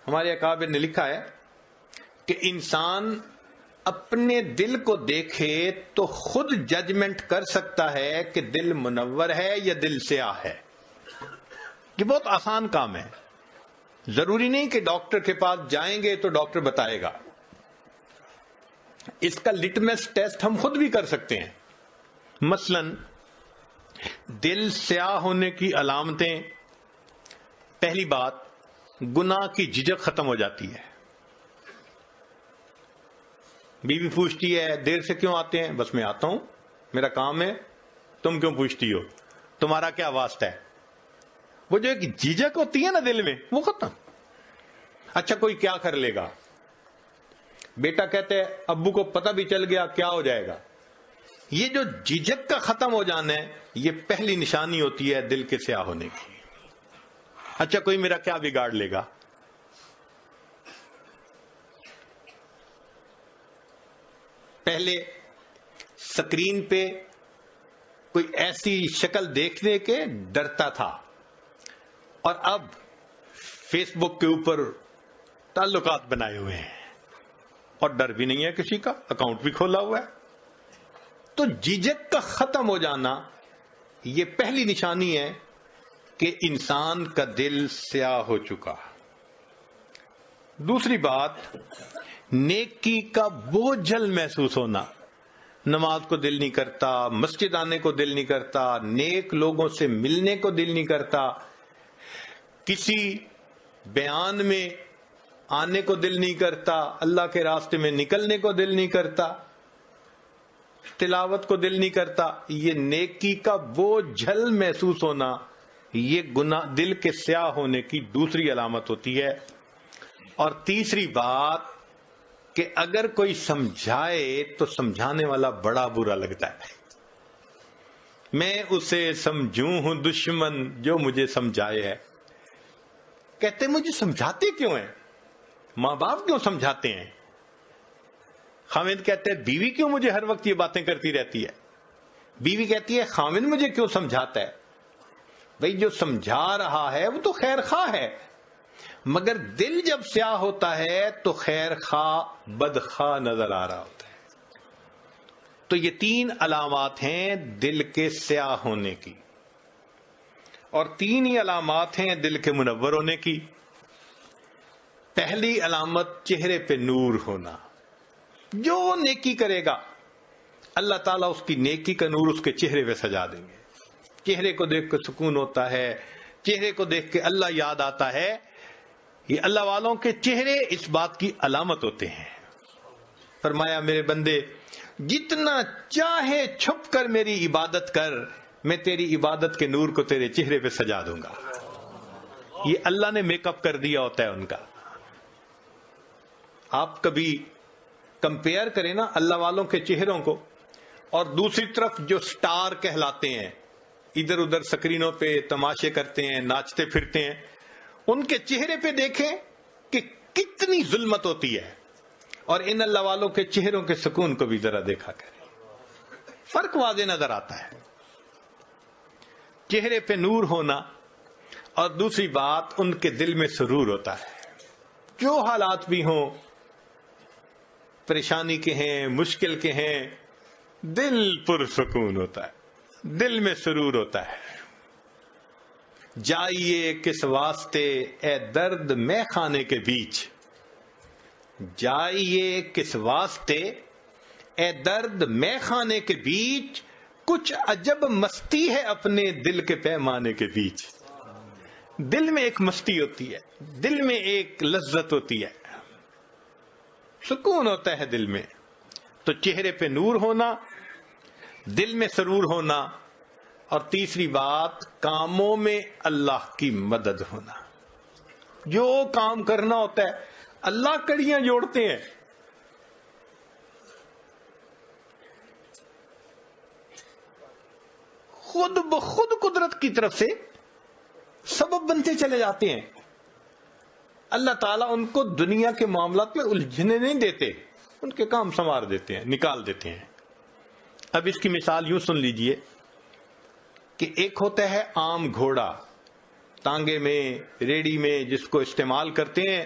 ہمارے اکابر نے لکھا ہے کہ انسان اپنے دل کو دیکھے تو خود ججمنٹ کر سکتا ہے کہ دل منور ہے یا دل سیاہ ہے. یہ بہت آسان کام ہے. ضروری نہیں کہ ڈاکٹر کے پاس جائیں گے تو ڈاکٹر بتائے گا. اس کا لٹمس ٹیسٹ ہم خود بھی کر سکتے ہیں. مثلا دل سیاہ ہونے کی علامتیں: پہلی بات، گناہ کی جھجک ختم ہو جاتی ہے. بیوی پوچھتی ہے دیر سے کیوں آتے ہیں؟ بس میں آتا ہوں، میرا کام ہے. تم کیوں پوچھتی ہو؟ تمہارا کیا واسطہ ہے؟ وہ جو ایک جھجک ہوتی ہے نا دل میں، وہ ختم. اچھا کوئی کیا کر لے گا؟ بیٹا کہتے ہیں ابو کو پتہ بھی چل گیا کیا ہو جائے گا. یہ جو جھجک کا ختم ہو جانا ہے، یہ پہلی نشانی ہوتی ہے دل کے سیاہ ہونے کی. اچھا کوئی میرا کیا بگاڑ لے گا؟ پہلے سکرین پہ کوئی ایسی شکل دیکھنے کے ڈرتا تھا، اور اب فیس بک کے اوپر تعلقات بنائے ہوئے ہیں اور ڈر بھی نہیں ہے کسی کا، اکاؤنٹ بھی کھولا ہوا ہے. تو جھجک کا ختم ہو جانا یہ پہلی نشانی ہے کہ انسان کا دل سیاہ ہو چکا. دوسری بات، نیکی کا بوجھل محسوس ہونا. نماز کو دل نہیں کرتا، مسجد آنے کو دل نہیں کرتا، نیک لوگوں سے ملنے کو دل نہیں کرتا، کسی بیان میں آنے کو دل نہیں کرتا، اللہ کے راستے میں نکلنے کو دل نہیں کرتا، تلاوت کو دل نہیں کرتا. یہ نیکی کا بوجھل محسوس ہونا، یہ گناہ دل کے سیاہ ہونے کی دوسری علامت ہوتی ہے. اور تیسری بات کہ اگر کوئی سمجھائے تو سمجھانے والا بڑا برا لگتا ہے. میں اسے سمجھوں ہوں دشمن جو مجھے سمجھائے ہے. کہتے مجھے سمجھاتے کیوں ہیں؟ ماں باپ کیوں سمجھاتے ہیں؟ خاوند کہتے ہیں بیوی کیوں مجھے ہر وقت یہ باتیں کرتی رہتی ہے؟ بیوی کہتی ہے خاوند مجھے کیوں سمجھاتا ہے؟ بھئی جو سمجھا رہا ہے وہ تو خیر خواہ ہے، مگر دل جب سیاہ ہوتا ہے تو خیر خواہ بدخواہ نظر آ رہا ہوتا ہے. تو یہ تین علامات ہیں دل کے سیاہ ہونے کی، اور تین ہی علامات ہیں دل کے منور ہونے کی. پہلی علامت چہرے پہ نور ہونا. جو نیکی کرے گا اللہ تعالیٰ اس کی نیکی کا نور اس کے چہرے پہ سجا دیں گے. چہرے کو دیکھ کے سکون ہوتا ہے، چہرے کو دیکھ کے اللہ یاد آتا ہے. یہ اللہ والوں کے چہرے اس بات کی علامت ہوتے ہیں. فرمایا میرے بندے جتنا چاہے چھپ کر میری عبادت کر، میں تیری عبادت کے نور کو تیرے چہرے پہ سجا دوں گا. یہ اللہ نے میک اپ کر دیا ہوتا ہے ان کا. آپ کبھی کمپیئر کریں نا اللہ والوں کے چہروں کو اور دوسری طرف جو سٹار کہلاتے ہیں، ادھر ادھر سکرینوں پہ تماشے کرتے ہیں، ناچتے پھرتے ہیں، ان کے چہرے پہ دیکھیں کہ کتنی ظلمت ہوتی ہے، اور ان اللہ والوں کے چہروں کے سکون کو بھی ذرا دیکھا کریں، فرق واضح نظر آتا ہے. چہرے پہ نور ہونا، اور دوسری بات ان کے دل میں سرور ہوتا ہے. جو حالات بھی ہوں، پریشانی کے ہیں، مشکل کے ہیں، دل پرسکون ہوتا ہے، دل میں سرور ہوتا ہے. جائیے کس واسطے اے درد میں خانے کے بیچ، جائیے کس واسطے اے درد میں خانے کے بیچ، کچھ عجب مستی ہے اپنے دل کے پیمانے کے بیچ. دل میں ایک مستی ہوتی ہے، دل میں ایک لذت ہوتی ہے، سکون ہوتا ہے دل میں. تو چہرے پہ نور ہونا، دل میں سرور ہونا، اور تیسری بات کاموں میں اللہ کی مدد ہونا. جو کام کرنا ہوتا ہے اللہ کڑیاں جوڑتے ہیں. خود بخود قدرت کی طرف سے سبب بنتے چلے جاتے ہیں. اللہ تعالیٰ ان کو دنیا کے معاملات میں الجھنے نہیں دیتے، ان کے کام سنوار دیتے ہیں، نکال دیتے ہیں. اب اس کی مثال یوں سن لیجئے کہ ایک ہوتا ہے عام گھوڑا، تانگے میں، ریڑی میں جس کو استعمال کرتے ہیں،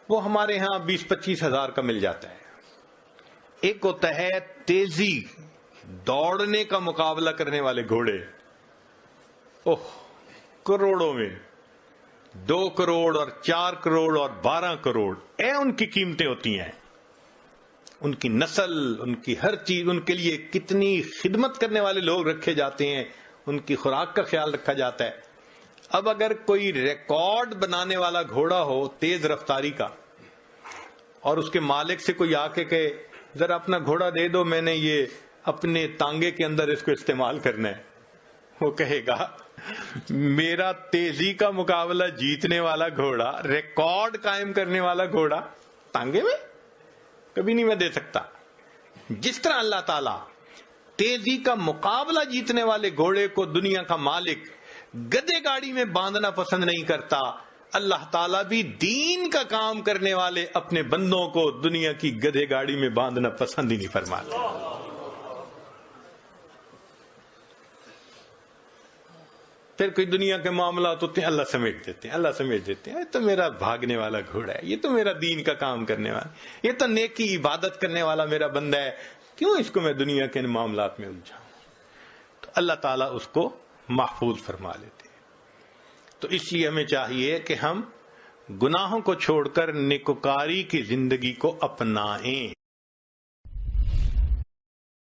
وہ ہمارے ہاں 20-25 ہزار کا مل جاتا ہے. ایک ہوتا ہے تیزی دوڑنے کا مقابلہ کرنے والے گھوڑے، کروڑوں میں، 2 کروڑ اور 4 کروڑ اور 12 کروڑ ان کی قیمتیں ہوتی ہیں. ان کی نسل، ان کی ہر چیز، ان کے لیے کتنی خدمت کرنے والے لوگ رکھے جاتے ہیں، ان کی خوراک کا خیال رکھا جاتا ہے. اب اگر کوئی ریکارڈ بنانے والا گھوڑا ہو تیز رفتاری کا، اور اس کے مالک سے کوئی آ کے کہے ذرا اپنا گھوڑا دے دو، میں نے یہ اپنے تانگے کے اندر اس کو استعمال کرنا ہے، وہ کہے گا میرا تیزی کا مقابلہ جیتنے والا گھوڑا، ریکارڈ قائم کرنے والا گھوڑا تانگے میں کبھی نہیں میں دے سکتا. جس طرح اللہ تعالی تیزی کا مقابلہ جیتنے والے گھوڑے کو دنیا کا مالک گدھے گاڑی میں باندھنا پسند نہیں کرتا، اللہ تعالیٰ بھی دین کا کام کرنے والے اپنے بندوں کو دنیا کی گدھے گاڑی میں باندھنا پسند ہی نہیں فرماتا. پھر کوئی دنیا کے معاملات ہوتے ہیں، اللہ سمیٹ دیتے ہیں، اللہ سمیٹ دیتے ہیں. یہ تو میرا بھاگنے والا گھوڑا ہے، یہ تو میرا دین کا کام کرنے والا، یہ تو نیکی عبادت کرنے والا میرا بندہ ہے، کیوں اس کو میں دنیا کے معاملات میں الجھاؤں. تو اللہ تعالیٰ اس کو محفوظ فرما لیتے ہیں. تو اس لیے ہمیں چاہیے کہ ہم گناہوں کو چھوڑ کر نیکوکاری کی زندگی کو اپنائیں.